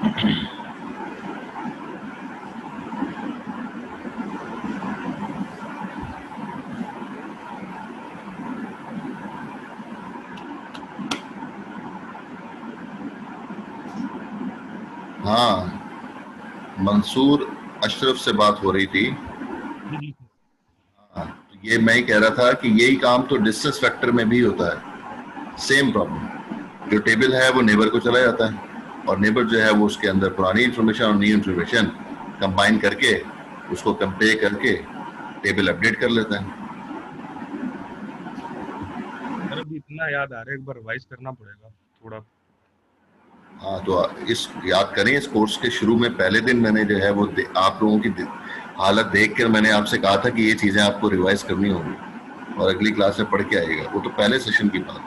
हाँ, मंसूर अशरफ से बात हो रही थी। जी जी सर। हाँ, तो ये मैं ही कह रहा था कि यही काम तो डिस्टेंस फैक्टर में भी होता है, सेम प्रॉब्लम। जो टेबल है वो नेबर को चला जाता है, और नेबर जो है वो उसके अंदर पुरानी इंफॉर्मेशन और न्यू इंफॉर्मेशन कंबाइन करके उसको कंपेयर करके टेबल अपडेट कर लेता है। सर अभी इतना याद आ रहा है, एक बार रिवाइज करना पड़ेगा थोड़ा। हाँ, तो इस याद करें, इस कोर्स के शुरू में पहले दिन मैंने जो है वो आप लोगों की हालत देख कर मैंने आपसे कहा था कि ये चीजें आपको रिवाइज करनी होगी और अगली क्लास में पढ़ के आएगा। वो तो पहले सेशन की बात है।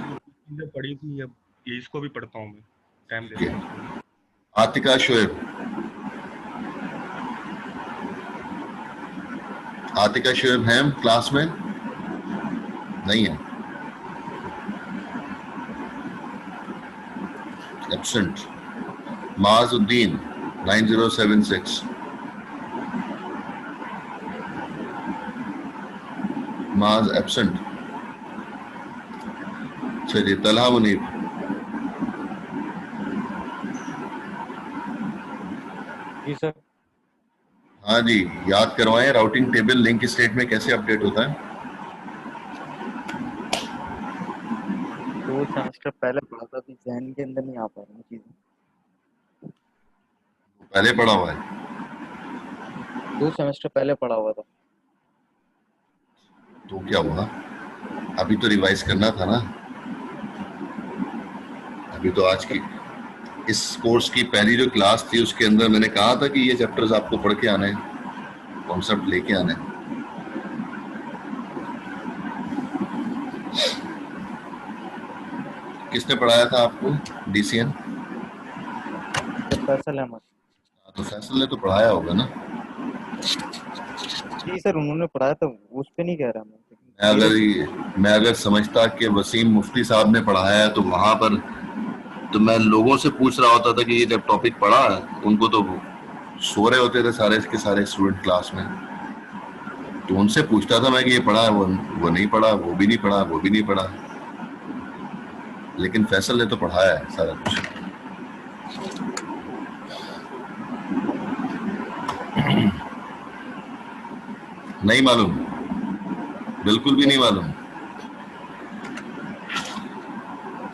जो चीजें पढ़ी थी अब ये इसको भी पढ़ता हूँ मैं, टाइम ये देता हूँ इसको भी। आतिका शोएब, आतिका शोएब हैं क्लास में? नहीं है, एब्सेंट। माजुद्दीन 9076, माज एब्सेंट। चलिए, तलहा मुनीब, जी सर। हाँ जी, याद करवाएं राउटिंग टेबल लिंक स्टेट में कैसे अपडेट होता है। 2 सेमेस्टर पहले पढ़ा था, अभी जहन के अंदर नहीं आ पा रही चीजें। पहले पढ़ा हुआ है। 2 सेमेस्टर पहले पढ़ा हुआ था। तो क्या हुआ, अभी तो रिवाइज करना था ना। अभी तो आज की इस कोर्स की पहली जो क्लास थी उसके अंदर मैंने कहा था कि ये चैप्टर्स आपको पढ़ के आने हैं, कॉन्सेप्ट लेके आने हैं। किसने पढ़ाया था आपको? डीसीएन? सर फैसल अहमद। तो फैसल ने तो पढ़ाया होगा ना। जी सर, उन्होंने पढ़ाया था, उस पे नहीं कह रहा मैं, मैं मेरे अगर से। मैं अगर समझता कि वसीम मुफ्ती साहब ने पढ़ाया है तो वहां पर तो मैं लोगों से पूछ रहा होता था कि ये जब टॉपिक पढ़ा है, उनको तो सो रहे होते थे सारे के सारे स्टूडेंट क्लास में। तो उनसे पूछता था मैं कि ये पढ़ा है, वो नहीं पढ़ा, वो भी नहीं पढ़ा, वो भी नहीं पढ़ा। लेकिन फैसल ने तो पढ़ाया है सारा कुछ। नहीं मालूम? बिल्कुल भी नहीं मालूम?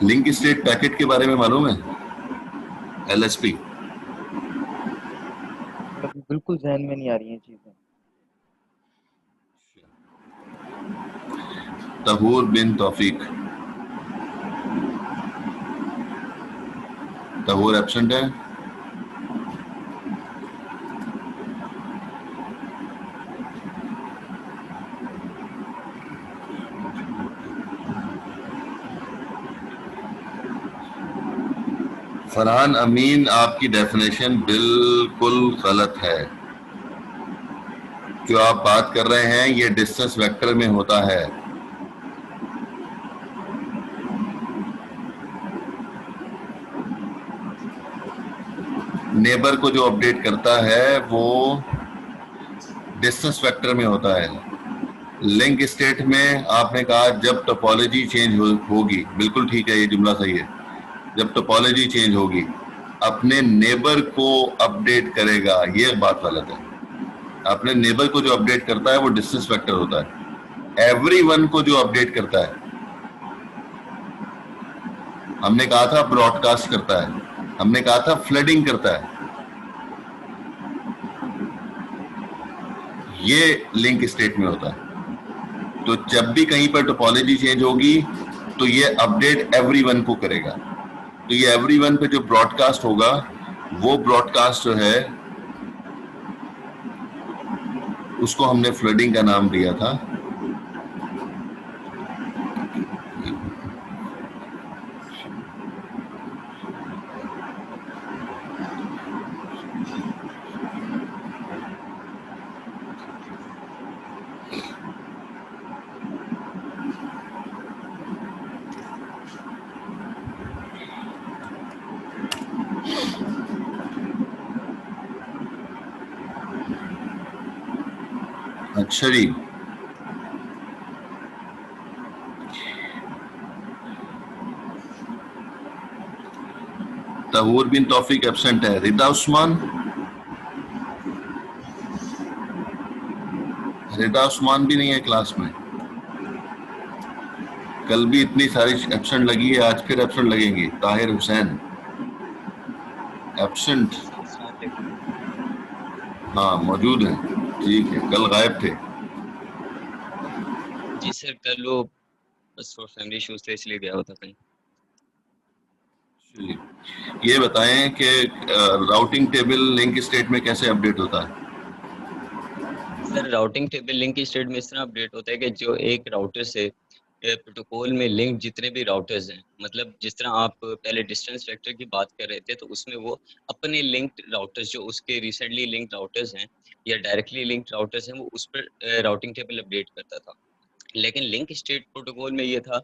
लिंक स्टेट पैकेट के बारे में मालूम है? एलएसपी? अभी बिल्कुल जहन में नहीं आ रही हैं चीजें। तहूर बिन तौफीक, तहूर एब्सेंट है। फरहान अमीन, आपकी डेफिनेशन बिल्कुल गलत है। जो आप बात कर रहे हैं ये डिस्टेंस वेक्टर में होता है। नेबर को जो अपडेट करता है वो डिस्टेंस वेक्टर में होता है। लिंक स्टेट में आपने कहा जब टोपोलॉजी चेंज होगी, बिल्कुल ठीक है, ये जुमला सही है। जब टोपोलॉजी चेंज होगी अपने नेबर को अपडेट करेगा, ये बात गलत है। अपने नेबर को जो अपडेट करता है वो डिस्टेंस वेक्टर होता है। एवरीवन को जो अपडेट करता है, हमने कहा था ब्रॉडकास्ट करता है, हमने कहा था फ्लडिंग करता है, ये लिंक स्टेट में होता है। तो जब भी कहीं पर टोपोलॉजी चेंज होगी तो ये अपडेट एवरीवन को करेगा। तो ये एवरीवन पे जो ब्रॉडकास्ट होगा वो ब्रॉडकास्ट जो है उसको हमने फ्लडिंग का नाम दिया था। अच्छा जी, तहूर बिन तौफीक एब्सेंट है। रिदा उस्मान, रिदा उस्मान भी नहीं है क्लास में। कल भी इतनी सारी एब्सेंट लगी है, आज फिर एब्सेंट लगेंगी। ताहिर हुसैन एब्सेंट, हाँ मौजूद है, ठीक है, कल गायब थे। जी सर, कल वो बस फैमिली इश्यूज थे इसलिए गया होता कहीं। ये बताएं कि राउटिंग टेबल लिंक स्टेट में कैसे अपडेट होता है? Sir routing table link state में इस तरह अपडेट होता है कि जो एक राउटर से प्रोटोकॉल में लिंक जितने भी राउटर्स हैं, मतलब जिस तरह आप पहले डिस्टेंस वेक्टर की बात कर रहे थे, तो उसमें वो अपने लिंक्ड राउटर्स जो उसके रिसेंटली लिंक्ड राउटर्स हैं या डायरेक्टली लिंक्ड राउटर्स हैं, वो उस पर राउटिंग टेबल अपडेट करता था। लेकिन लिंक स्टेट प्रोटोकॉल में ये था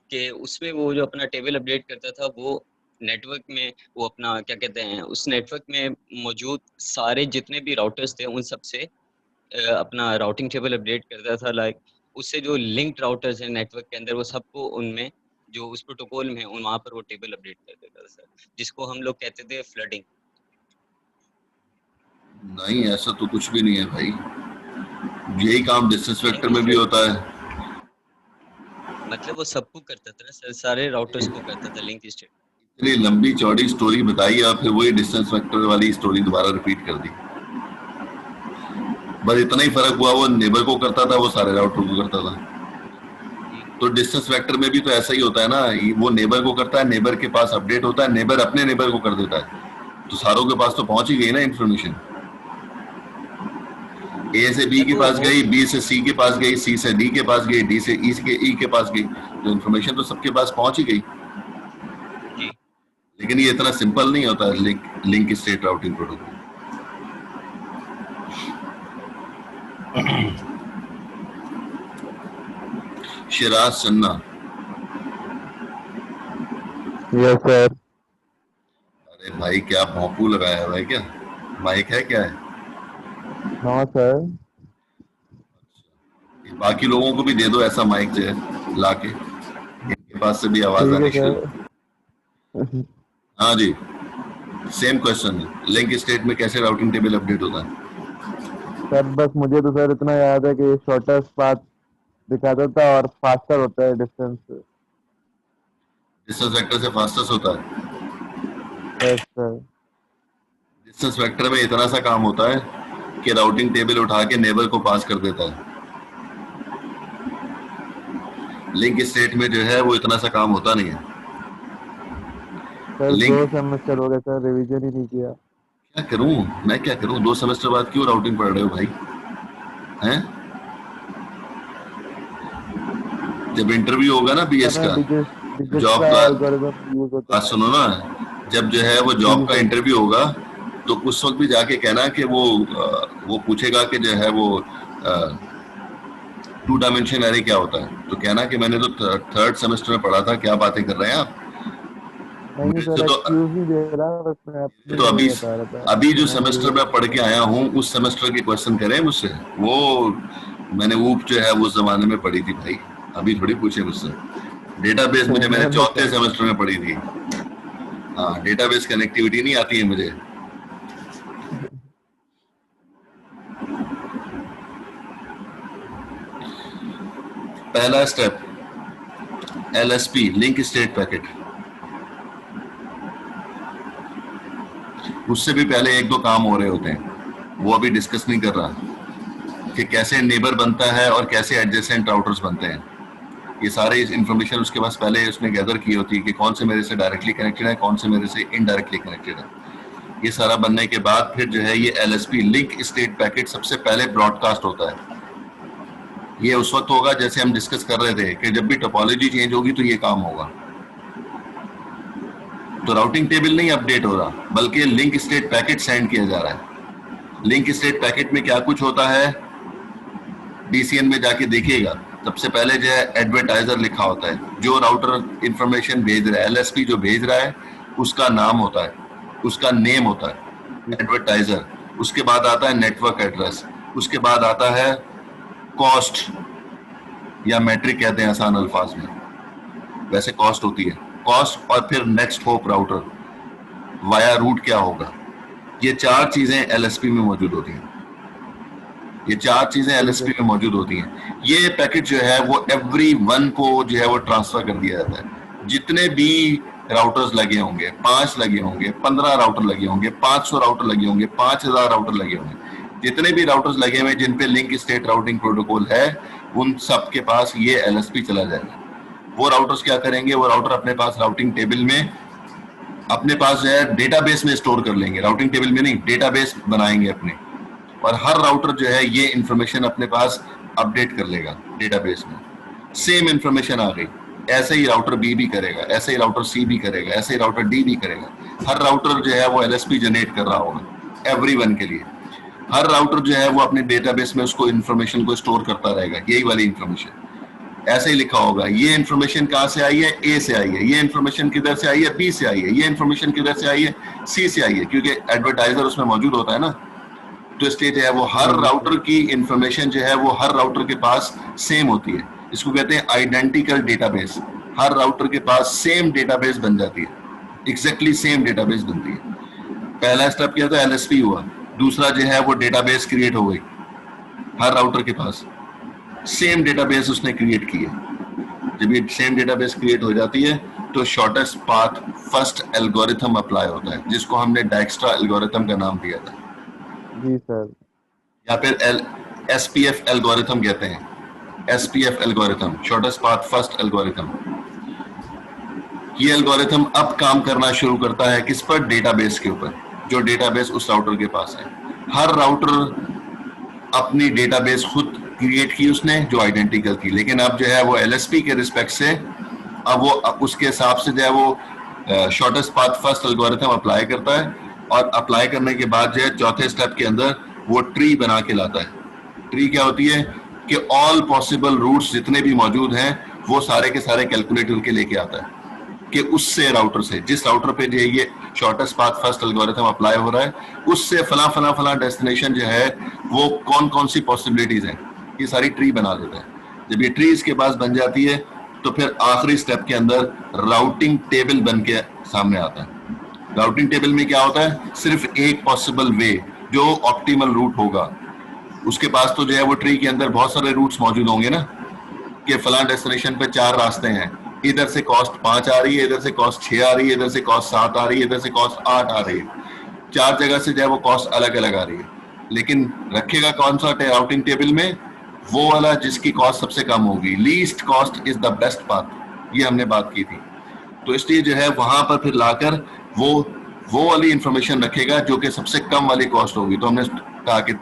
कि उसमें वो जो अपना टेबल अपडेट करता था, वो नेटवर्क में वो अपना क्या कहते हैं, उस नेटवर्क में मौजूद सारे जितने भी राउटर्स थे उन सब से अपना राउटिंग टेबल अपडेट करता था। लाइक उससे जो लिंक्ड राउटर्स हैं नेटवर्क के अंदर, वो सबको उनमें जो उस प्रोटोकॉल में उन वहाँ पर वो टेबल अपडेट कर देता था सर, जिसको हम लोग कहते थे फ्लडिंग। नहीं, ऐसा तो कुछ भी नहीं है भाई, यही काम डिस्टेंस वेक्टर में भी होता है। मतलब वो सबको करता था ना सर, सारे राउटर्स को करता था लिंक स्टेट। इतनी लंबी चौड़ी स्टोरी बताई और फिर वही डिस्टेंस वेक्टर वाली स्टोरी दोबारा रिपीट कर दी। बस इतना ही फर्क हुआ, वो नेबर को करता था, वो सारे राउटर को करता था। तो डिस्टेंस वेक्टर में भी तो ऐसा ही होता है ना, वो नेबर को करता है, नेबर के पास अपडेट होता है, नेबर अपने नेबर को कर देता है, तो सारों के पास तो पहुंच ही गई ना इंफॉर्मेशन। ए से बी के पास गई, बी से सी के पास गई, सी से डी के पास गई, डी से ई के पास गई, तो इंफॉर्मेशन तो सबके पास पहुंच ही गई। लेकिन ये इतना सिंपल नहीं होता है link state routing protocol. Shiraz Sanna, yes sir. अरे भाई क्या भौंपू लगाया है भाई, क्या माइक है क्या है? हाँ सर। बाकी लोगों को भी दे दो ऐसा माइक जो है लाके, इनके पास से भी आवाज आनी शुरू। हाँ जी, सेम क्वेश्चन, लिंक स्टेट में कैसे राउटिंग टेबल अपडेट होता है? सर बस मुझे तो सर इतना याद है कि शॉर्टेस्ट पाथ दिखाता था और फास्टर होता है डिस्टेंस वेक्टर से फास्टेस्ट होता है। Yes sir. डिस्टेंस वेक्टर में इतना सा काम होता है कि राउटिंग टेबल उठा के नेबर को पास कर देता है। लिंक स्टेट में जो है वो इतना सा काम होता नहीं है। सर 2 सेमेस्टर हो गए सर, रिवीजन ही नहीं किया। क्या करूं मैं, क्या करूं? 2 सेमेस्टर बाद क्यों राउटिंग पढ़ रहे हो भाई? हैं? जब इंटरव्यू होगा ना बीएस का, जॉब का, बात सुनो ना, जब जो है वो जॉब का इंटरव्यू होगा तो उस वक्त भी जाके कहना कि वो पूछेगा कि जो है वो 2 डायमेंशन एरे क्या होता है, तो कहना कि मैंने तो 3rd सेमेस्टर में पढ़ा था, क्या बातें कर रहे हैं आप? नहीं सर, एक्सक्यूज नहीं दे रहा, बस मैं तो अभी जो सेमेस्टर में पढ़ के आया हूँ उस सेमेस्टर के क्वेश्चन करें मुझसे, वो मैंने ऊप जो है उस जमाने में पढ़ी थी भाई, अभी थोड़ी पूछे मुझसे। डेटाबेस मुझे मैंने 4थे सेमेस्टर में पढ़ी थी। हाँ, डेटाबेस कनेक्टिविटी नहीं आती है मुझे। पहला step LSP, link state packet. उससे भी पहले 1-2 काम हो रहे होते हैं, वो अभी डिस्कस नहीं कर रहा कि कैसे नेबर बनता है और कैसे एडजेसेंट राउटर्स बनते हैं। ये सारे इंफॉर्मेशन उसके पास पहले उसने गैदर की होती है कि कौन से मेरे से डायरेक्टली कनेक्टेड है, कौन से मेरे से इनडायरेक्टली कनेक्टेड है। ये सारा बनने के बाद फिर जो है ये LSP, लिंक स्टेट पैकेट, सबसे पहले ब्रॉडकास्ट होता है। ये उस वक्त होगा जैसे हम डिस्कस कर रहे थे कि जब भी टोपोलॉजी चेंज होगी तो ये काम होगा। तो राउटिंग टेबल नहीं अपडेट हो रहा, बल्कि लिंक स्टेट पैकेट सेंड किया जा रहा है। लिंक स्टेट पैकेट में क्या कुछ होता है, DCN में जाके देखिएगा, सबसे पहले जो है एडवर्टाइजर लिखा होता है, जो राउटर इंफॉर्मेशन भेज रहा है, LSP जो भेज रहा है उसका नाम होता है, उसका नेम होता है एडवर्टाइजर। उसके बाद आता है नेटवर्क एड्रेस, उसके बाद आता है कॉस्ट या मैट्रिक कहते हैं आसान अल्फाज में, वैसे कॉस्ट होती है कॉस्ट, और फिर next hop router via route क्या होगा। ये चार चीजें एलएसपी में मौजूद होती हैं, ये चार चीजें एलएसपी में मौजूद होती हैं। ये पैकेट जो है वो एवरी वन को जो है वो ट्रांसफर कर दिया जाता है। जितने भी राउटर्स लगे होंगे, 5 लगे होंगे, 15 राउटर लगे होंगे, 500 राउटर लगे होंगे, 5000 राउटर लगे होंगे, जितने भी राउटर्स लगे हुए जिन पे लिंक स्टेट राउटिंग प्रोटोकॉल है, उन सब के पास ये एलएसपी चला जाएगा। वो राउटर्स क्या करेंगे, वो राउटर अपने पास राउटिंग टेबल में अपने पास जो है डेटाबेस में स्टोर कर लेंगे, राउटिंग टेबल में नहीं, डेटाबेस बनाएंगे अपने, और हर राउटर जो है ये इंफॉर्मेशन अपने पास अपडेट कर लेगा डेटाबेस में। सेम इंफॉर्मेशन आ गई, ऐसे ही राउटर बी भी करेगा, ऐसे ही राउटर सी भी करेगा, ऐसे ही राउटर डी भी करेगा। हर राउटर जो है वो एलएसपी जनरेट कर रहा होगा एवरीवन के लिए। हर राउटर जो है वो अपने डेटाबेस में उसको इंफॉर्मेशन को स्टोर करता रहेगा, यही वाली इंफॉर्मेशन। ऐसे ही लिखा होगा, ये इंफॉर्मेशन कहाँ से आई है, ए से आई है, ये इंफॉर्मेशन किधर से आई है, बी से आई है, ये इंफॉर्मेशन किधर से आई है, सी से आई है, क्योंकि एडवर्टाइजर उसमें मौजूद होता है ना। तो इसलिए जो है वो हर राउटर की इंफॉर्मेशन जो है वो हर राउटर के पास सेम होती है। इसको कहते हैं आइडेंटिकल डेटाबेस। हर राउटर के पास सेम डेटाबेस बन जाती है, एग्जैक्टली सेम डेटाबेस बनती है। पहला स्टेप क्या था, एलएसपी हुआ। दूसरा जो है वो डेटाबेस क्रिएट हो गई, हर राउटर के पास सेम डेटाबेस उसने क्रिएट की है। जब ये सेम डेटाबेस क्रिएट हो जाती है तो shortest path first algorithm apply होता है, जिसको हमने डाइक्स्ट्रा एल्गोरिथम का नाम दिया था जी सर। या फिर एसपीएफ एल्गोरिथम कहते हैं, SPF algorithm, shortest path first algorithm. ये एल्गोरिथम अब काम करना शुरू करता है किस पर, डेटाबेस के ऊपर, जो डेटाबेस उस राउटर के पास है। हर राउटर अपनी डेटाबेस खुद क्रिएट की उसने जो आइडेंटिकल थी, लेकिन अब जो है वो एलएसपी के रिस्पेक्ट से अब वो उसके हिसाब से जो है वो shortest path first algorithm apply करता है, और अप्लाई करने के बाद जो है चौथे स्टेप के अंदर वो ट्री बना के लाता है। ट्री क्या होती है कि ऑल पॉसिबल रूट्स जितने भी मौजूद हैं वो सारे के सारे कैलकुलेट करके लेके आता है कि उससे राउटर से, जिस राउटर पे जो ये shortest path first algorithm apply हो रहा है, उससे फला फला फला डेस्टिनेशन जो है वो कौन कौन सी पॉसिबिलिटीज हैं, ये सारी ट्री बना देता है। जब ये ट्री इसके पास बन जाती है तो फिर आखिरी स्टेप के अंदर राउटिंग टेबल बन के सामने आता है। राउटिंग टेबल में क्या होता है, सिर्फ एक पॉसिबल वे जो ऑप्टिमल रूट होगा। उसके पास तो जो है वो ट्री के अंदर बहुत सारे रूट्स मौजूद होंगे ना, कि फला डेस्टिनेशन पे 4 रास्ते हैं, इधर से कॉस्ट 5 आ रही है, इधर से कॉस्ट 6 आ रही है, इधर से कॉस्ट 7 आ रही है, इधर से कॉस्ट 8 आ रही है। 4 जगह से जो है वो कॉस्ट अलग अलग आ रही है, लेकिन रखेगा कौन सा राउटिंग टेबल में, वो वाला जिसकी कॉस्ट सबसे कम होगी। Least cost is the best path, ये हमने बात की थी। तो इसलिए जो है वहां पर फिर लाकर वो वाली इंफॉर्मेशन रखेगा जो कि सबसे कम वाली कॉस्ट होगी। तो हमने कहा कि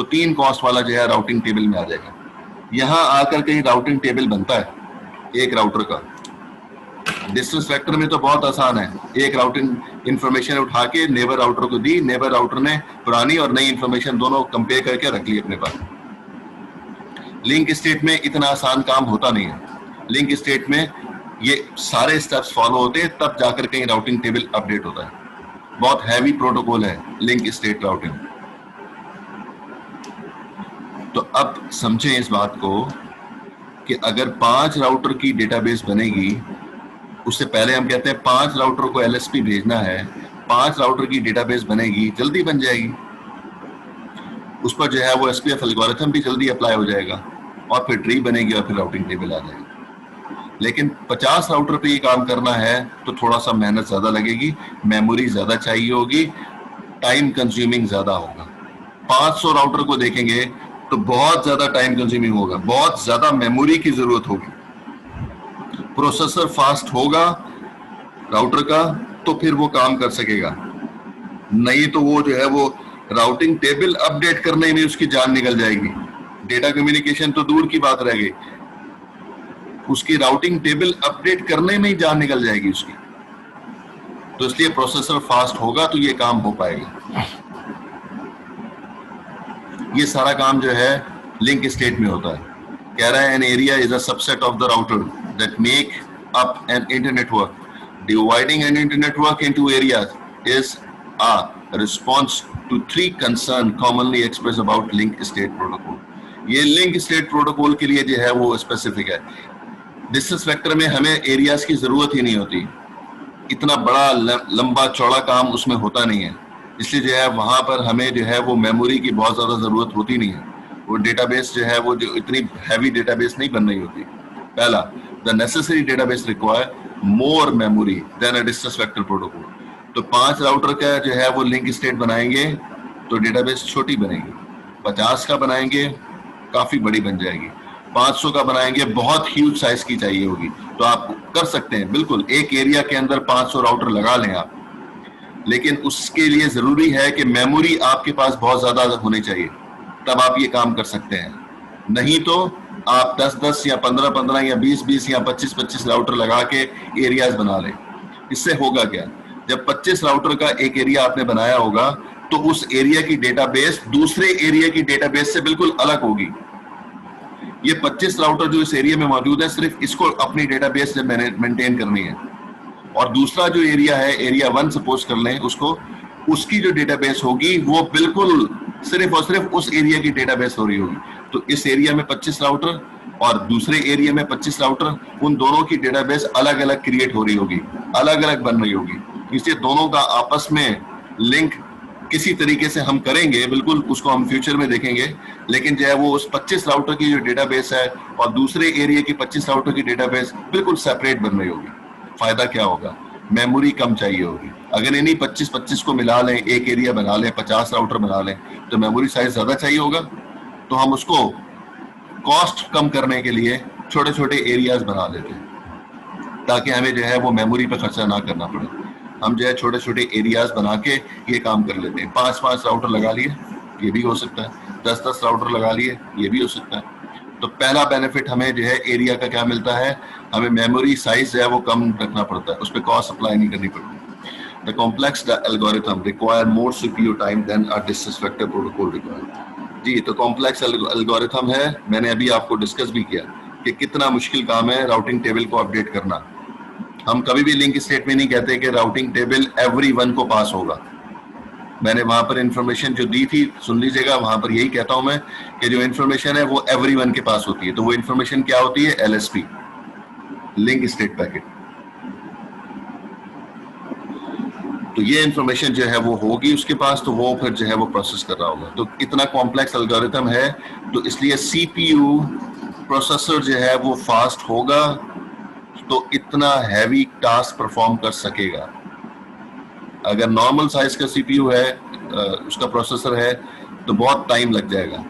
3 कॉस्ट वाला जो है राउटिंग टेबल में आ जाएगा। यहाँ आकर कहीं राउटिंग टेबल बनता है एक राउटर का। डिस्टेंस वेक्टर में तो बहुत आसान है, एक राउटिंग इंफॉर्मेशन उठा के नेबर राउटर को दी, नेबर राउटर ने पुरानी और नई इंफॉर्मेशन दोनों कंपेयर करके रख ली अपने पास। लिंक स्टेट में इतना आसान काम होता नहीं है। लिंक स्टेट में ये सारे स्टेप्स फॉलो होते हैं, तब जाकर कहीं राउटिंग टेबल अपडेट होता है। बहुत हैवी प्रोटोकॉल है लिंक स्टेट राउटिंग। तो अब समझें इस बात को कि अगर 5 राउटर की डेटाबेस बनेगी, उससे पहले हम कहते हैं 5 राउटर को एलएसपी भेजना है, 5 राउटर की डेटाबेस बनेगी, जल्दी बन जाएगी। उस पर जो है वो एसपीएफ एल्गोरिथम भी जल्दी अप्लाई हो जाएगा, और फिर ट्री बनेगी और फिर राउटिंग टेबल आ जाएगी। लेकिन 50 राउटर पे ये काम करना है तो थोड़ा सा मेहनत ज्यादा लगेगी, मेमोरी ज्यादा चाहिए होगी, टाइम कंज्यूमिंग ज्यादा होगा। 500 राउटर को देखेंगे तो बहुत ज्यादा टाइम कंज्यूमिंग होगा, बहुत ज्यादा मेमोरी की जरूरत होगी। प्रोसेसर फास्ट होगा राउटर का तो फिर वो काम कर सकेगा, नहीं तो वो जो है वो राउटिंग टेबल अपडेट करने में उसकी जान निकल जाएगी। डेटा कम्युनिकेशन तो दूर की बात रह गई, उसकी राउटिंग टेबल अपडेट करने में ही जान निकल जाएगी उसकी। तो इसलिए प्रोसेसर फास्ट होगा तो ये काम हो पाएगा। ये सारा काम जो है लिंक स्टेट में होता है। कह रहा है an area is a subset of the router that make up an internetwork. Dividing an internetwork into areas is a response to 3 concerns commonly expressed about link state protocol. ये link state protocol के लिए जो है वो specific है। Distance vector में हमें areas की जरूरत ही नहीं होती, इतना बड़ा लंबा चौड़ा काम उसमें होता नहीं है, इसलिए जो है वहां पर हमें जो है वो मेमोरी की बहुत ज्यादा जरूरत होती नहीं है। वो डेटाबेस जो है वो जो इतनी हैवी डेटाबेस नहीं बन रही होती। पहला, the necessary database require more memory than a distance vector protocol. तो 5 राउटर का जो है वो लिंक स्टेट बनाएंगे तो डेटाबेस छोटी बनेगी, 50 का बनाएंगे काफी बड़ी बन जाएगी, 500 का बनाएंगे बहुत ह्यूज साइज की चाहिए होगी। तो आप कर सकते हैं बिल्कुल, एक एरिया के अंदर 500 राउटर लगा लें आप, लेकिन उसके लिए जरूरी है कि मेमोरी आपके पास बहुत ज्यादा होनी चाहिए, तब आप ये काम कर सकते हैं। नहीं तो आप 10-10 या 15-15 या 20-20 या 25-25 राउटर लगा के एरियाज बना लें। इससे होगा क्या, जब 25 राउटर का एक एरिया आपने बनाया होगा तो उस एरिया की डेटाबेस दूसरे एरिया की डेटाबेस से बिल्कुल अलग होगी। ये 25 राउटर जो इस एरिया में मौजूद है, सिर्फ इसको अपनी डेटाबेस से मेंटेन करनी है, और दूसरा जो एरिया है, एरिया 1 सपोज कर लें उसको, उसकी जो डेटाबेस होगी वो बिल्कुल सिर्फ और सिर्फ उस एरिया की डेटाबेस हो रही होगी। तो इस एरिया में 25 राउटर और दूसरे एरिया में 25 राउटर, उन दोनों की डेटाबेस अलग अलग क्रिएट हो रही होगी, अलग अलग बन रही होगी। इसलिए दोनों का आपस में लिंक किसी तरीके से हम करेंगे, बिल्कुल उसको हम फ्यूचर में देखेंगे, लेकिन जो है वो उस 25 राउटर की जो डेटाबेस है और दूसरे एरिया की 25 राउटर की डेटाबेस बिल्कुल सेपरेट बन रही होगी। फायदा क्या होगा, मेमोरी कम चाहिए होगी। अगर इन्हीं 25-25 को मिला लें, एक एरिया बना लें, 50 राउटर बना लें, तो मेमोरी साइज ज्यादा चाहिए होगा। तो हम उसको कॉस्ट कम करने के लिए छोटे छोटे एरियाज बना लेते हैं, ताकि हमें जो है वो मेमोरी पे खर्चा ना करना पड़े। हम जो है छोटे छोटे एरियाज बना के ये काम कर लेते हैं। 5-5 राउटर लगा लिए, ये भी हो सकता है, 10-10 राउटर लगा लिए, ये भी हो सकता है। तो पहला बेनिफिट हमें जो है एरिया का क्या मिलता है, हमें मेमोरी साइज जो है वो कम रखना पड़ता है, उस पर कॉस्ट अप्लाई नहीं करनी पड़ती। The complex algorithm require more CPU time than a distance vector protocol require। जी, तो कॉम्प्लेक्स एल्गोरिथम है, मैंने अभी आपको डिस्कस भी किया कि कितना मुश्किल काम है राउटिंग टेबल को अपडेट करना। हम कभी भी लिंक स्टेट में नहीं कहते कि राउटिंग टेबल एवरीवन को पास होगा। मैंने वहां पर इंफॉर्मेशन जो दी थी, सुन लीजिएगा, वहां पर यही कहता हूं मैं कि जो इंफॉर्मेशन है वो एवरीवन के पास होती है। तो वो इंफॉर्मेशन क्या होती है, LSP, लिंक स्टेट पैकेट। तो ये इंफॉर्मेशन जो है वो होगी उसके पास, तो वो फिर जो है वो प्रोसेस कर रहा होगा। तो इतना कॉम्प्लेक्स एल्गोरिथम है, तो इसलिए CPU प्रोसेसर जो है वो फास्ट होगा, तो इतना हैवी टास्क परफॉर्म कर सकेगा। अगर नॉर्मल साइज का CPU है, उसका प्रोसेसर है, तो बहुत टाइम लग जाएगा।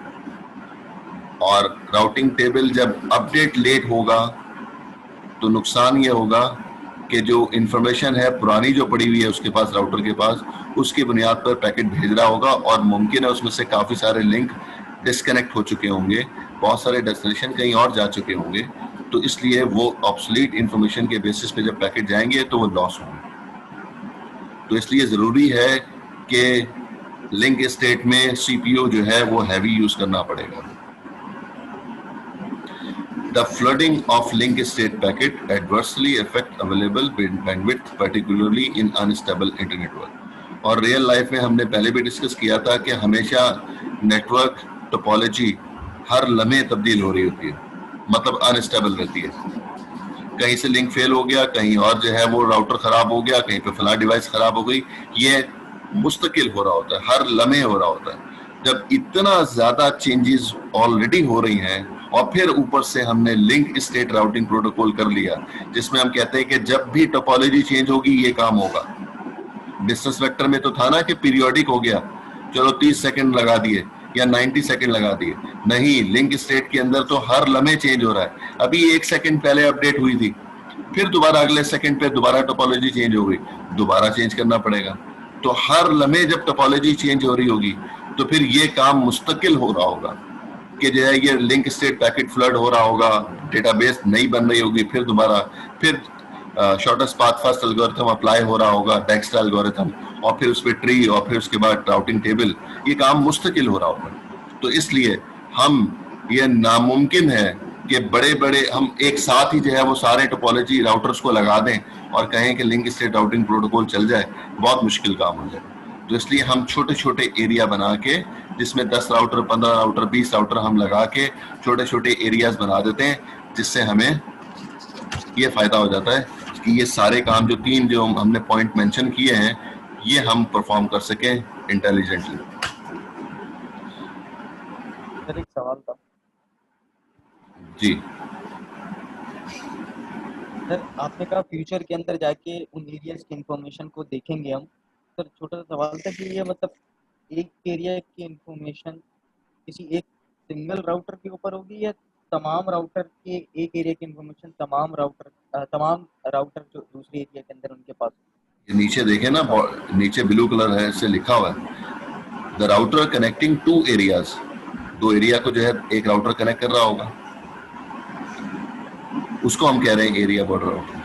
और राउटिंग टेबल जब अपडेट लेट होगा तो नुकसान ये होगा कि जो इंफॉर्मेशन है पुरानी जो पड़ी हुई है उसके पास, राउटर के पास, उसकी बुनियाद पर पैकेट भेज रहा होगा, और मुमकिन है उसमें से काफ़ी सारे लिंक डिस्कनेक्ट हो चुके होंगे, बहुत सारे डेस्टिनेशन कहीं और जा चुके होंगे। तो इसलिए वो ऑब्सोलीट इंफॉर्मेशन के बेसिस पे जब पैकेट जाएंगे तो वो लॉस होंगे। तो इसलिए ज़रूरी है कि लिंक स्टेट में CPU जो है वो हैवी यूज़ करना पड़ेगा। The flooding of link state packet adversely affect available bandwidth, particularly in unstable internet work। और रियल लाइफ में हमने पहले भी डिस्कस किया था कि हमेशा नेटवर्क टोपोलॉजी हर लम्हे तब्दील हो रही होती है, मतलब अनस्टेबल रहती है। कहीं से लिंक फेल हो गया, कहीं और जो है वो राउटर खराब हो गया, कहीं पे फला डिवाइस खराब हो गई, ये मुस्तकिल हो रहा होता है, हर लम्हे हो रहा होता है। जब इतना ज्यादा चेंजेस ऑलरेडी हो रही हैं और फिर ऊपर से हमने लिंक स्टेट राउटिंग प्रोटोकॉल कर लिया, जिसमें हम कहते हैं कि जब भी टोपोलॉजी चेंज होगी ये काम होगा। डिस्टेंस वेक्टर में तो था ना कि पीरियोडिक हो गया, चलो 30 सेकंड लगा दिए या 90 सेकंड लगा दिए। नहीं, लिंक स्टेट के अंदर तो हर लम्हे चेंज हो रहा है। अभी 1 सेकंड पहले अपडेट हुई थी, फिर दोबारा अगले सेकंड पे दोबारा टोपोलॉजी चेंज हो गई, दोबारा चेंज करना पड़ेगा। तो हर लम्हे जब टोपोलॉजी चेंज हो रही होगी तो फिर ये काम मुस्तकिल हो रहा होगा कि जो है ये लिंक स्टेट पैकेट फ्लड हो रहा होगा, डेटाबेस नहीं बन रही होगी, फिर दोबारा फिर shortest path first algorithm apply हो रहा होगा, डेक्स्ट्रा एल्गोरिथम, और फिर उस पर ट्री, और फिर उसके बाद राउटिंग टेबल, ये काम मुस्तकिल हो रहा होगा। तो इसलिए हम ये नामुमकिन है कि बड़े बड़े हम एक साथ ही जो है वो सारे टोपोलॉजी राउटर्स को लगा दें और कहें कि लिंक स्टेट राउटिंग प्रोटोकॉल चल जाए, बहुत मुश्किल काम हो जाए। तो इसलिए हम छोटे छोटे एरिया बना के, जिसमें 10 राउटर, 15 राउटर, 20 राउटर हम लगा के छोटे छोटे एरियाज बना देते हैं, जिससे हमें ये फायदा हो जाता है कि ये सारे काम जो हमने पॉइंट मेंशन किए हैं, ये हम परफॉर्म कर सकें इंटेलिजेंटली। सर एक सवाल था जी सर, आपने कहा फ्यूचर के अंदर जाके उन एरियाज की इंफॉर्मेशन को देखेंगे हम। सर छोटा सा सवाल था कि ये मतलब एक एरिया की इंफॉर्मेशन किसी एक सिंगल राउटर के ऊपर होगी, या तमाम राउटर के एक एरिया की इंफॉर्मेशन तमाम राउटर जो दूसरे एरिया के अंदर उनके पास होगी? ये नीचे देखें ना, नीचे ब्लू कलर है, इससे लिखा हुआ है the router connecting 2 areas. 2 area को जो है एक राउटर कनेक्ट कर रहा होगा, उसको हम कह रहे हैं एरिया बॉर्डर राउटर।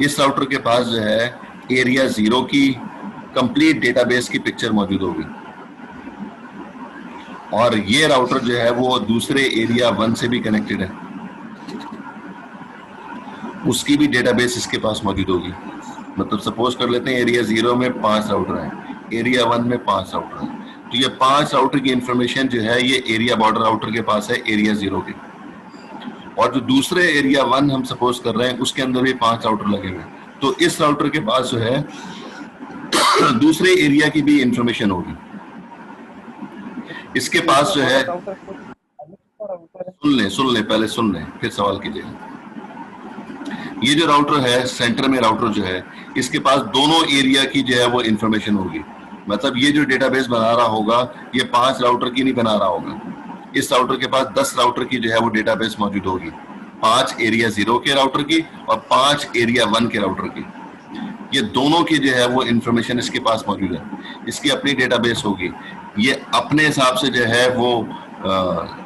इस राउटर के पास जो है एरिया 0 की कंप्लीट डेटाबेस की पिक्चर मौजूद होगी, और ये राउटर जो है वो दूसरे एरिया 1 से भी कनेक्टेड है, उसकी भी डेटाबेस इसके पास मौजूद होगी। मतलब सपोज कर लेते हैं एरिया 0 में 5 राउटर हैं, एरिया 1 में 5 राउटर हैं, तो ये 5 राउटर की इंफॉर्मेशन जो है ये एरिया बॉर्डर राउटर के पास है एरिया 0 के, और जो दूसरे एरिया 1 हम सपोज कर रहे हैं उसके अंदर भी 5 राउटर लगे हुए हैं, तो इस राउटर के पास जो है दूसरे एरिया की भी इंफॉर्मेशन होगी। इसके पास जो है, सुन ले पहले सुन ले फिर सवाल कीजिएगा। ये जो राउटर है, सेंटर में राउटर जो है, इसके पास दोनों एरिया की जो है वो इंफॉर्मेशन होगी। मतलब ये जो डेटाबेस बना रहा होगा ये 5 राउटर की नहीं बना रहा होगा, इस राउटर के पास 10 राउटर की जो है वो डेटाबेस मौजूद होगी, 5 एरिया 0 के राउटर की और 5 एरिया 1 के राउटर की। ये दोनों की जो है वो इंफॉर्मेशन इसके पास मौजूद है, इसकी अपनी डेटाबेस होगी, ये अपने हिसाब से जो है वो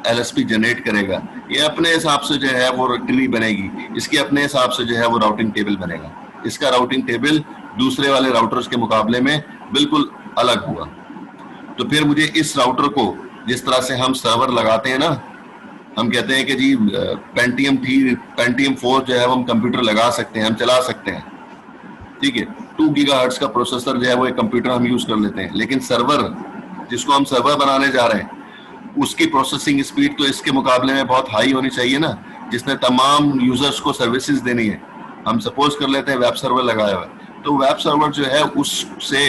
LSP जनरेट करेगा, ये अपने हिसाब से जो है वो ट्री बनेगी, इसकी अपने हिसाब से जो है वो राउटिंग टेबल बनेगा। इसका राउटिंग टेबल दूसरे वाले राउटर्स के मुकाबले में बिल्कुल अलग हुआ। तो फिर मुझे इस राउटर को, जिस तरह से हम सर्वर लगाते हैं ना, हम कहते हैं कि जी पेंटियम 4 जो है हम कंप्यूटर लगा सकते हैं, हम चला सकते हैं, ठीक है, 2 गीगाहर्ट्ज का प्रोसेसर जो है वो एक कंप्यूटर हम यूज कर लेते हैं, लेकिन सर्वर जिसको हम सर्वर बनाने जा रहे हैं उसकी प्रोसेसिंग स्पीड तो इसके मुकाबले में बहुत हाई होनी चाहिए ना, जिसने तमाम यूजर्स को सर्विसेज देनी है। हम सपोज कर लेते हैं वेब सर्वर लगाया हुआ है, तो वेब सर्वर जो है उससे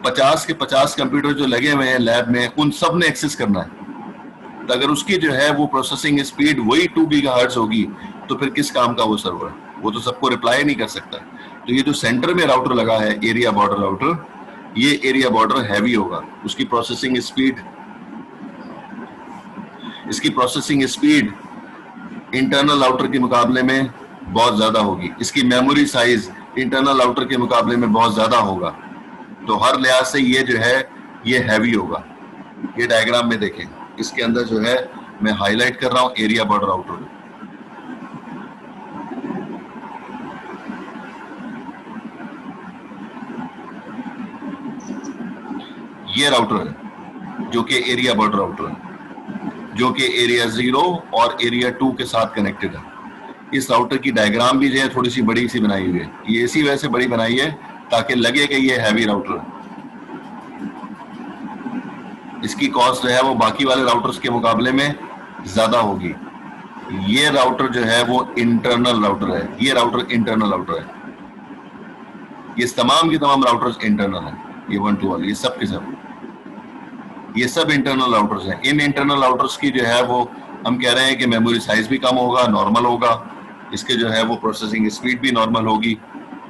50 के 50 कंप्यूटर जो लगे हुए हैं लैब में, उन सब ने एक्सेस करना है। तो अगर उसकी जो है वो प्रोसेसिंग स्पीड वही 2 गीगाहर्ट्ज होगी तो फिर किस काम का वो सर्वर, वो तो सबको रिप्लाई नहीं कर सकता। तो ये जो सेंटर में राउटर लगा है एरिया बॉर्डर राउटर, ये एरिया बॉर्डर हैवी होगा, उसकी प्रोसेसिंग स्पीड, इसकी प्रोसेसिंग स्पीड इंटरनल राउटर के मुकाबले में बहुत ज्यादा होगी, इसकी मेमोरी साइज इंटरनल राउटर के मुकाबले में बहुत ज्यादा होगा, तो हर लिहाज से ये जो है ये हैवी होगा। ये डायग्राम में देखें, इसके अंदर जो है मैं हाईलाइट कर रहा हूं एरिया बॉर्डर राउटर। ये राउटर है जो कि एरिया बॉर्डर राउटर है, जो कि एरिया 0 और एरिया 2 के साथ कनेक्टेड है। इस राउटर की डायग्राम भी जो है थोड़ी सी बड़ी सी बनाई हुई है, ये इसी वजह से बड़ी बनाई है ताकि लगे कि ये हैवी राउटर है। इसकी कॉस्ट जो है वो बाकी वाले राउटर्स के मुकाबले में ज्यादा होगी। ये राउटर जो है वो इंटरनल राउटर है, ये राउटर इंटरनल राउटर है, ये तमाम के तमाम राउटर्स इंटरनल है, ये 1 2 वाले, ये सब के सब, ये सब इंटरनल राउटर्स हैं। इन इंटरनल राउटर्स की जो है वो हम कह रहे हैं कि मेमोरी साइज भी कम होगा, नॉर्मल होगा, इसके जो है वो प्रोसेसिंग स्पीड भी नॉर्मल होगी,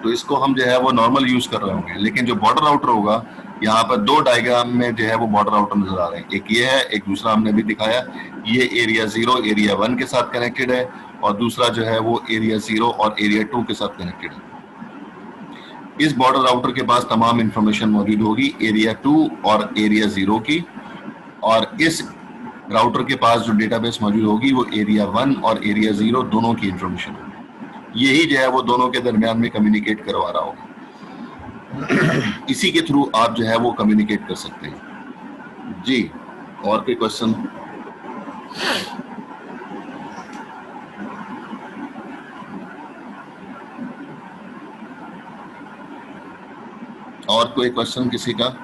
तो इसको हम जो है वो नॉर्मल यूज कर रहे होंगे। लेकिन जो बॉर्डर राउटर होगा, यहाँ पर 2 डायग्राम में जो है वो बॉर्डर राउटर नजर आ रहे हैं, एक ये है, एक दूसरा हमने भी दिखाया, ये एरिया 0 एरिया 1 के साथ कनेक्टेड है, और दूसरा जो है वो एरिया 0 और एरिया 2 के साथ कनेक्टेड है। इस बॉर्डर राउटर के पास तमाम इंफॉर्मेशन मौजूद होगी एरिया 2 और एरिया 0 की, और इस राउटर के पास जो डेटाबेस मौजूद होगी वो एरिया 1 और एरिया 0 दोनों की इंफॉर्मेशन होगी। यही जो है वो दोनों के दरमियान में कम्युनिकेट करवा रहा होगा। इसी के थ्रू आप जो है वो कम्युनिकेट कर सकते हैं। जी, और कोई क्वेश्चन? और कोई क्वेश्चन किसी का?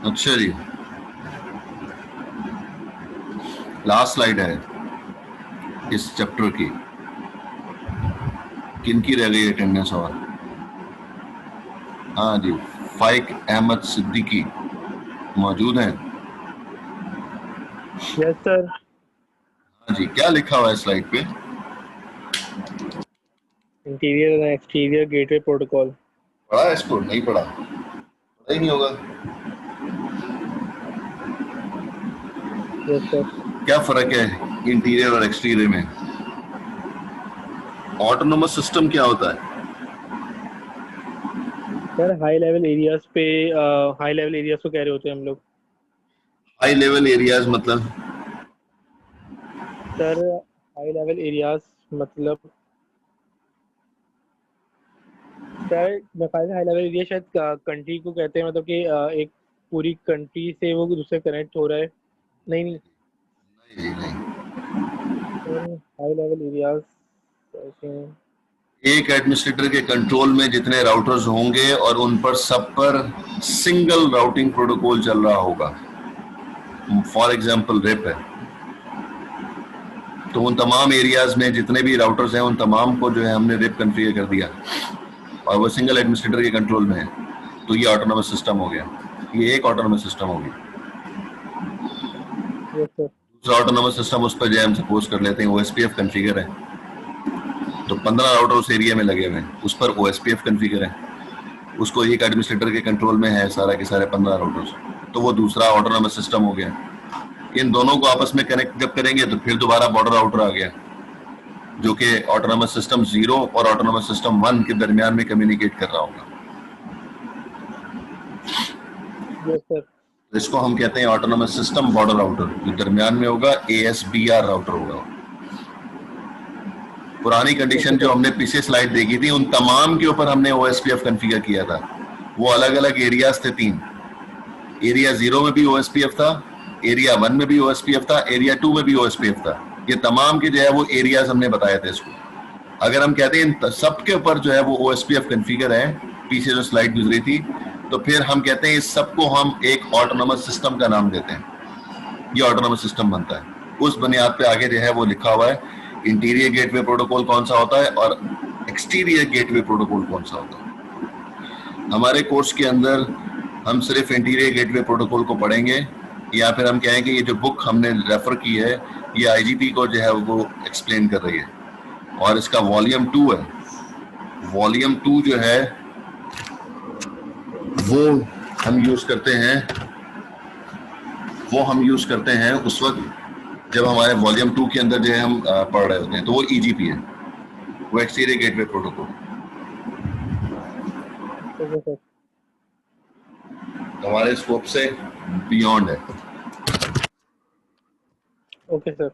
अच्छा जी, लास्ट स्लाइड है इस चैप्टर की। किनकी रह गई अटेंडेंस? और हाँ जी, फाइक अहमद सिद्दीकी मौजूद हैं? Yes sir. हाँ जी, क्या लिखा हुआ है स्लाइड पे? Interior and exterior gateway protocol. पढ़ा है इसको? नहीं पढ़ा? पढ़ा ही नहीं होगा। Yes sir. क्या फर्क है इंटीरियर और एक्सटीरियर में? ऑटोनोमस सिस्टम क्या होता है? सर हाई लेवल एरियाज पे हाई लेवल एरियाज को कह रहे होते हैं हम लोग। हाई लेवल एरियाज मतलब? सर हाई लेवल एरियाज मतलब सर बकायदा हाई लेवल एरिया शायद कंट्री को कहते हैं, मतलब कि एक पूरी कंट्री से वो दूसरे कनेक्ट हो रहा है। नहीं नहीं नहीं नहीं, सर हाई लेवल एरियाज ऐसे हैं। एक एडमिनिस्ट्रेटर के कंट्रोल में जितने राउटर्स होंगे और उन पर सब पर सिंगल राउटिंग प्रोटोकॉल चल रहा होगा। फॉर एग्जांपल रिप है, तो उन तमाम एरियाज में जितने भी राउटर्स हैं उन तमाम को जो है हमने रिप कॉन्फ़िगर कर दिया और वो सिंगल एडमिनिस्ट्रेटर के कंट्रोल में है, तो ये ऑटोनोमस सिस्टम हो गया। ये एक ऑटोनोमस सिस्टम हो गया। Yes sir. दूसरा ऑटोनोमस सिस्टम उस पर जो है हम सपोज कर लेते हैं OSPF कॉन्फ़िगर है, तो 15 राउटर उस एरिया में लगे हुए हैं, उस पर OSPF कॉन्फ़िगर है, उसको एक एडमिनिस्ट्रेटर के कंट्रोल में है सारा के सारे 15 राउटर्स, तो वो दूसरा ऑटोनोमस सिस्टम हो गया। इन दोनों को आपस में कनेक्ट जब करेंगे तो फिर दोबारा बॉर्डर राउटर आ गया, जो कि ऑटोनोमस सिस्टम 0 और ऑटोनोमस सिस्टम 1 के दरमियान में कम्युनिकेट कर रहा होगा। Yes sir. तो इसको हम कहते हैं ऑटोनोमस सिस्टम बॉर्डर राउटर, जो दरमियान में होगा ASBR राउटर होगा। पुरानी कंडीशन जो हमने पीछे स्लाइड देखी थी उन तमाम के ऊपर हमने OSPF कॉन्फ़िगर किया था। वो अलग अलग एरियाज थे 3। एरिया 0 में भी OSPF था, एरिया 1 में भी OSPF था, एरिया 2 में भी OSPF था। ये तमाम के जो है वो एरियाज हमने बताए थे इसको। अगर हम कहते हैं इन सब के ऊपर जो है वो OSPF कॉन्फ़िगर है, पीछे जो स्लाइड गुजरी थी, तो फिर हम कहते हैं इस सबको हम एक ऑटोनोमस सिस्टम का नाम देते हैं। ये ऑटोनोमस सिस्टम बनता है। उस बुनियाद पे आगे जो है वो लिखा हुआ है इंटीरियर गेटवे प्रोटोकॉल कौन सा होता है और एक्सटीरियर गेटवे प्रोटोकॉल कौन सा होता है। हमारे कोर्स के अंदर हम सिर्फ इंटीरियर गेटवे प्रोटोकॉल को पढ़ेंगे, या फिर हम कहें कि ये जो बुक हमने रेफर की है ये IGP को जो है वो एक्सप्लेन कर रही है, और इसका वॉल्यूम 2 है। वॉल्यूम 2 जो है वो हम यूज करते हैं उस वक्त जब हमारे वॉल्यूम 2 के अंदर जो है हम पढ़ रहे होते हैं, तो वो EGP है, वो एक्सटीरियर गेटवे प्रोटोकॉल। हमारे स्कोप से बियॉन्ड है। Okay sir.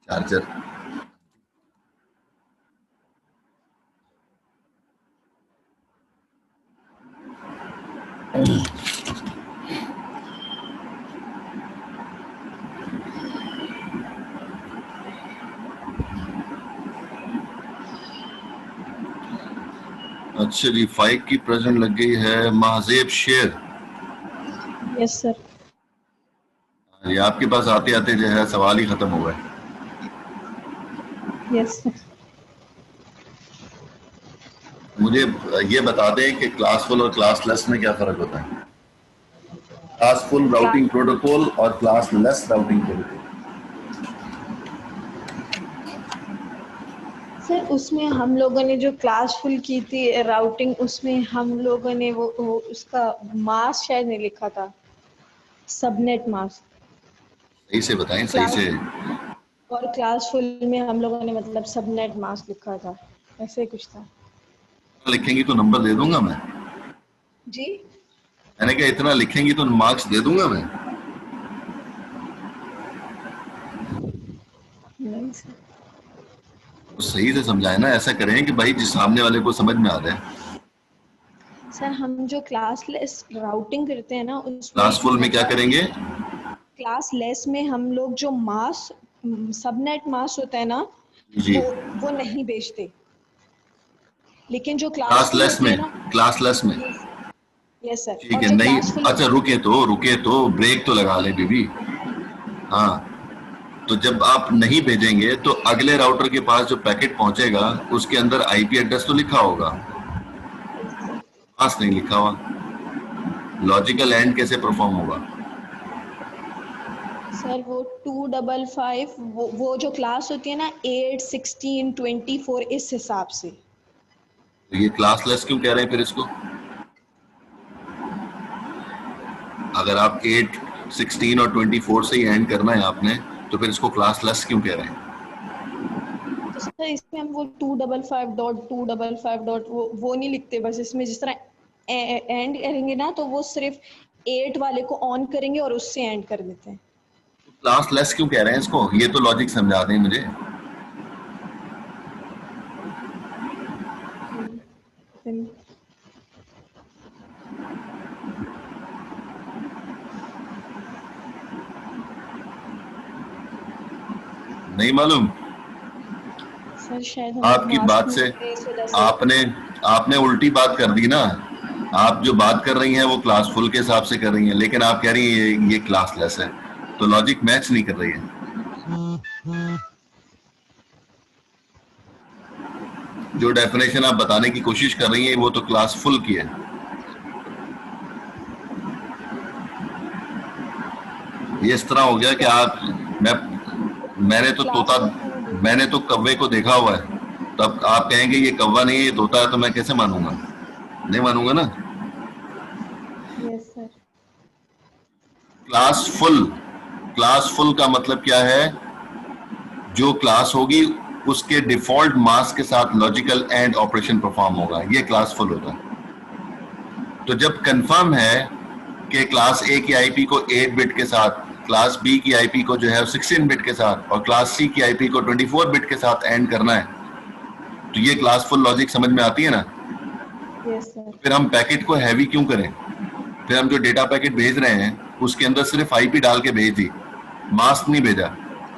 चार्जर अच्छा जी, 5 की प्रेजेंट लग गई है महजेब शेर। Yes sir. ये आपके पास आते आते जो है सवाल ही खत्म हो गए। Yes sir. मुझे ये बता दें कि क्लासफुल और क्लासलेस में क्या फर्क होता है? क्लासफुल राउटिंग प्रोटोकॉल और क्लासलेस राउटिंग प्रोटोकॉल। सर उसमें हम लोगों ने जो क्लास फुल की थी राउटिंग, उसमें हम लोगों ने वो उसका मास्क शायद नहीं लिखा था, सबनेट मास्क। सही से बताएं, सही से। और क्लास फुल में हम लोगों ने मतलब सबनेट मास्क लिखा था, ऐसे कुछ था। लिखेंगी तो नंबर दे दूंगा मैं। जी मैंने कहा इतना लिखेंगी तो मार्क्स दे दूंगा मैं। नहीं सर। तो सही से समझाए ना, ऐसा करें कि भाई जिस सामने वाले को समझ में आ रहा है। सर हम जो क्लासलेस राउटिंग करते हैं ना उसमें क्लासफुल में क्या करेंगे? क्लासलेस में हम लोग जो सबनेट मास्क होता है ना जी, वो नहीं बेचते, लेकिन जो क्लासफुल क्लासलेस होती है में, ना। क्लासलेस में यस सर। ठीक और है। जो नहीं, क्लासफुल अच्छा रुके तो ब्रेक तो लगा ले बीबी। हाँ, तो जब आप नहीं भेजेंगे तो अगले राउटर के पास जो पैकेट पहुंचेगा उसके अंदर आईपी एड्रेस तो लिखा होगा, पास नहीं लिखा हुआ। लॉजिकल एंड कैसे परफॉर्म होगा? सर वो 255 वो जो क्लास होती है ना 8, 16, 24 इस हिसाब से। तो ये क्लासलेस क्यों कह रहे हैं फिर इसको? अगर आप 8, 16 और 24 से ही एंड करना है आपने, तो फिर इसको क्लासलेस क्यों कह रहे हैं? तो सर इसमें हम वो 255.255 वो नहीं लिखते, बस इसमें जिस तरह एंड करेंगे ना तो वो सिर्फ 8 वाले को ऑन करेंगे और उससे एंड कर देते हैं। क्लासलेस क्यों कह रहे हैं इसको? ये तो लॉजिक समझा दें मुझे। नहीं मालूम? सर शायद आपकी बात से आपने उल्टी बात कर दी ना। आप जो बात कर रही हैं वो क्लास फुल के हिसाब से कर रही हैं, लेकिन आप कह रही हैं ये क्लासलेस है, तो लॉजिक मैच नहीं कर रही है। जो डेफिनेशन आप बताने की कोशिश कर रही हैं वो तो क्लास फुल की है। ये इस तरह हो गया कि आप मैंने तो कौवे को देखा हुआ है, तब आप कहेंगे ये कौवा नहीं है ये तोता है, तो मैं कैसे मानूंगा? नहीं मानूंगा ना। Yes sir. क्लास फुल का मतलब क्या है? जो क्लास होगी उसके डिफॉल्ट मास्क के साथ लॉजिकल एंड ऑपरेशन परफॉर्म होगा, ये क्लास फुल होता है। तो जब कंफर्म है कि क्लास ए की आईपी को 8 बिट के साथ, क्लास बी की आईपी को जो है 16 बिट के साथ और क्लास सी की आईपी को 24 बिट के साथ एंड करना है, तो ये क्लास फुल लॉजिक समझ में आती है ना। Yes sir. फिर हम पैकेट को हैवी क्यों करें? फिर हम जो डेटा पैकेट भेज रहे हैं उसके अंदर सिर्फ आईपी डाल के भेज दी, मास्क नहीं भेजा,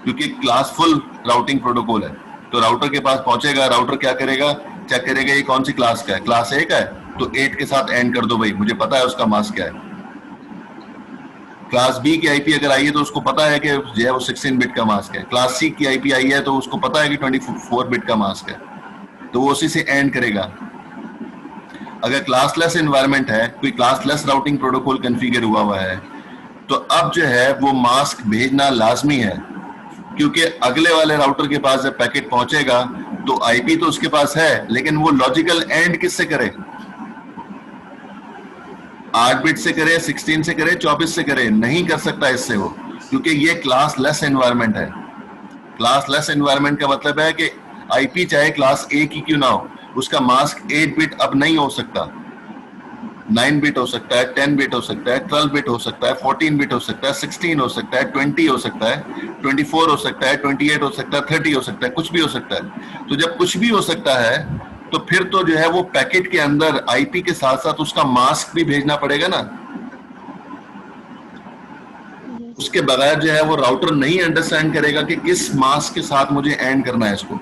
क्योंकि क्लास फुल राउटिंग प्रोटोकॉल है। तो राउटर के पास पहुंचेगा, राउटर क्या करेगा? चेक करेगा ये कौन सी क्लास का है, क्लास ए का है तो 8 के साथ एंड कर दो भाई, मुझे पता है उसका मास्क क्या है। क्लास बी की आईपी अगर आई है तो उसको पता है कि जो है वो 16 बिट का मास्क है। क्लास सी की आईपी आई है तो उसको पता है कि 24 बिट का मास्क है, तो वो उसी से एंड करेगा। अगर क्लासलेस एनवायरनमेंट है, कोई क्लासलेस राउटिंग प्रोटोकॉल कॉन्फ़िगर हुआ है, तो अब जो है वो मास्क भेजना लाजमी है, क्योंकि अगले वाले राउटर के पास जब पैकेट पहुंचेगा तो आईपी तो उसके पास है, लेकिन वो लॉजिकल एंड किससे करे? 8 बिट से करे, 16 से करे, 24 से करे, नहीं कर सकता इससे वो, क्योंकि ये क्लासलेस एनवायरनमेंट है। क्लासलेस एनवायरनमेंट का मतलब है कि आईपी चाहे क्लास ए की क्यों ना हो, उसका मास्क 8 बिट अब नहीं हो सकता, 9 बिट हो सकता है, 10 बिट हो सकता है, 12 बिट हो सकता है, 14 बिट हो सकता है, 16 हो सकता है, 20 हो सकता है, 24 हो सकता है, 28 हो सकता है, 30 हो सकता है, कुछ भी हो सकता है। तो जब कुछ भी हो सकता है तो फिर तो जो है वो पैकेट के अंदर आईपी के साथ साथ उसका मास्क भी भेजना पड़ेगा ना। उसके बगैर जो है वो राउटर नहीं अंडरस्टैंड करेगा कि किस मास्क के साथ मुझे एंड करना है इसको,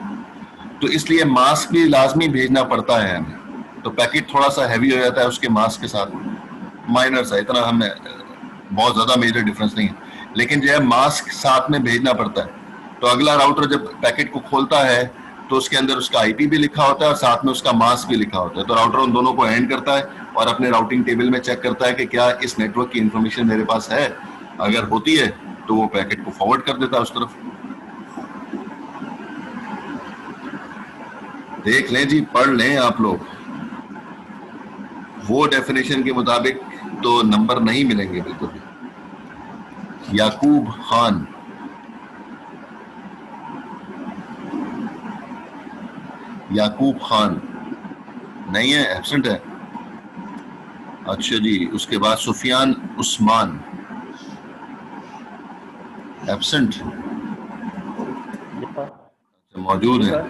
तो इसलिए मास्क भी लाजमी भेजना पड़ता है हमें। तो पैकेट थोड़ा सा हैवी हो जाता है उसके मास्क के साथ, माइनर सा, इतना हमें बहुत ज्यादा मेजर डिफरेंस नहीं है, लेकिन जो है मास्क साथ में भेजना पड़ता है। तो अगला राउटर जब पैकेट को खोलता है तो उसके अंदर उसका आईपी भी लिखा होता है और साथ में उसका मास्क भी लिखा होता है। तो राउटर उन दोनों को एंड करता है और अपने राउटिंग टेबल में चेक करता है कि क्या इस नेटवर्क की इंफॉर्मेशन मेरे पास है, अगर होती है तो वो पैकेट को फॉरवर्ड कर देता है उस तरफ। देख लें जी, पढ़ लें आप लोग, वो डेफिनेशन के मुताबिक तो नंबर नहीं मिलेंगे बिल्कुल भी। याकूब खान, याकूब खान नहीं है, एब्सेंट है। अच्छा जी, उसके बाद सुफियान उस्मान, एब्सेंट। अच्छा, मौजूद है।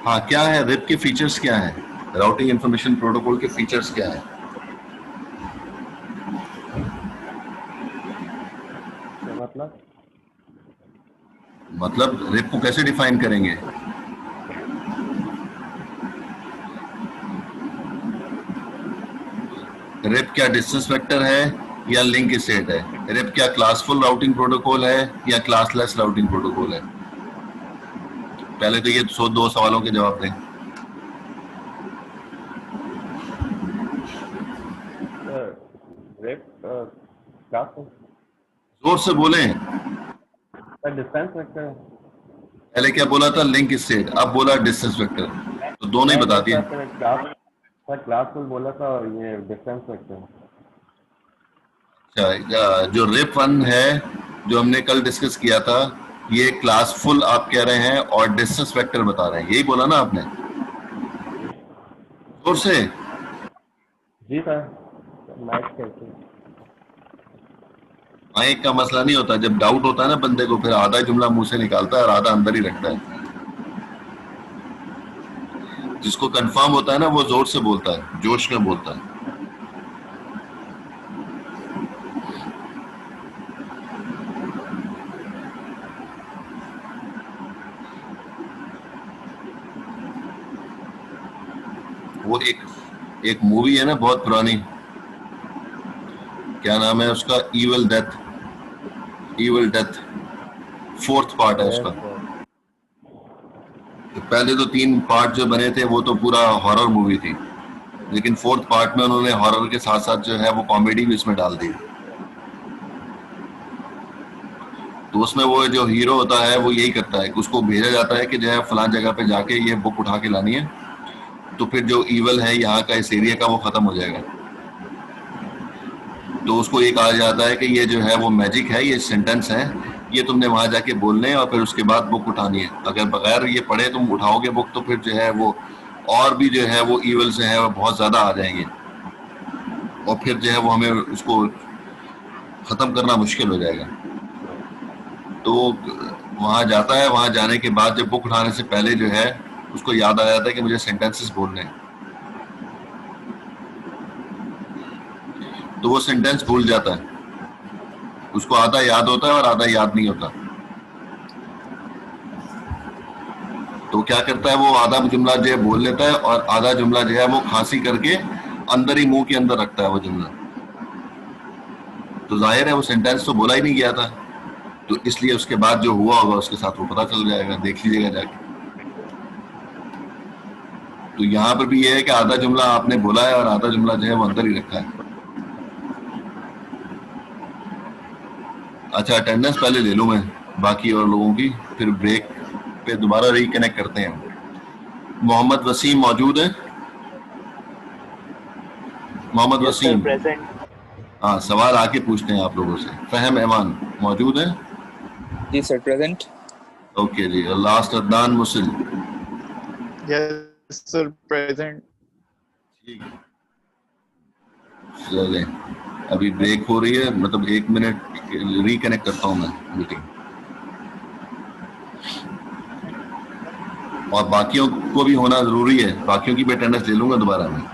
हाँ, क्या है रिप के फीचर्स, क्या है राउटिंग इंफॉर्मेशन प्रोटोकॉल के फीचर्स क्या है? मतलब रिप को कैसे डिफाइन करेंगे? रिप क्या डिस्टेंस वेक्टर है या लिंक स्टेट है? रिप क्या क्लासफुल राउटिंग प्रोटोकॉल है या क्लासलेस राउटिंग प्रोटोकॉल है? पहले तो ये दो सवालों के जवाब दें। जोर से बोलें। Distance vector. पहले क्या बोला था? लिंक स्टेट, अब बोला डिस्टेंस वेक्टर, तो दोनों ही बता दिए। क्लासफुल बोला था और ये डिस्टेंस वेक्टर। अच्छा, जो रिप वन है जो हमने कल डिस्कस किया था, ये क्लासफुल आप कह रहे हैं और डिस्टेंस वेक्टर बता रहे हैं, यही बोला ना आपने? जोर से। जी सर, माइक करके। माइक का मसला नहीं होता, जब डाउट होता है ना बंदे को, फिर आधा जुमला मुंह से निकालता है और आधा अंदर ही रखता है। जिसको कंफर्म होता है ना वो जोर से बोलता है, जोश में बोलता है। वो एक मूवी है ना बहुत पुरानी, क्या नाम है उसका? Evil death, evil death 4th part है उसका। तो पहले तो 3 पार्ट जो बने थे वो तो पूरा हॉरर मूवी थी, लेकिन 4th पार्ट में उन्होंने हॉरर के साथ साथ जो है वो कॉमेडी भी इसमें डाल दी। तो उसमें वो जो हीरो होता है वो यही करता है कि उसको भेजा जाता है कि जो है फलां जगह पे जाके ये बुक उठा के लानी है, तो फिर जो ईवल है यहाँ का, इस एरिया का, वो खत्म हो जाएगा। तो उसको ये कहा जाता है कि ये जो है वो मैजिक है, ये सेंटेंस है, ये तुमने वहां जाके बोलने हैं और फिर उसके बाद बुक उठानी है। अगर बगैर ये पढ़े तुम उठाओगे बुक तो फिर जो है वो और भी जो है वो ईवल से है वो बहुत ज्यादा आ जाएंगे और फिर जो है वो हमें उसको खत्म करना मुश्किल हो जाएगा। तो वहां जाता है, वहां जाने के बाद जब बुक उठाने से पहले जो है उसको याद आ जाता है कि मुझे सेंटेंसेस बोलने हैं, तो वो सेंटेंस भूल जाता है। उसको आधा याद होता है और आधा याद नहीं होता। तो क्या करता है वो आधा जुमला जो है बोल लेता है और आधा जुमला जो है वो खांसी करके अंदर ही मुंह के अंदर रखता है वो जुमला। तो जाहिर है वो सेंटेंस तो बोला ही नहीं गया था, तो इसलिए उसके बाद जो हुआ होगा उसके साथ वो पता चल जाएगा, देख लीजिएगा जाके। तो यहाँ पर भी ये है कि आधा जुमला आपने बोला है और आधा जुमला जो है वो अंदर ही रखा है। अच्छा, अटेंडेंस पहले ले लूं मैं बाकी और लोगों की, फिर ब्रेक पे दोबारा रिकनेक्ट करते हैं। मोहम्मद वसीम मौजूद है? मोहम्मद वसीम प्रेजेंट। हाँ, सवाल आके पूछते हैं आप लोगों से। फहम ऐमान मौजूद है? जी सर, प्रेजेंट। ओके जी। Last Adnan Musil? Yes sir, present. ठीक है, चलें, अभी ब्रेक हो रही है, मतलब 1 मिनट रिकनेक्ट करता हूँ मैं मीटिंग, और बाकियों को भी होना जरूरी है, बाकियों की भी अटेंडेंस ले लूंगा दोबारा मैं।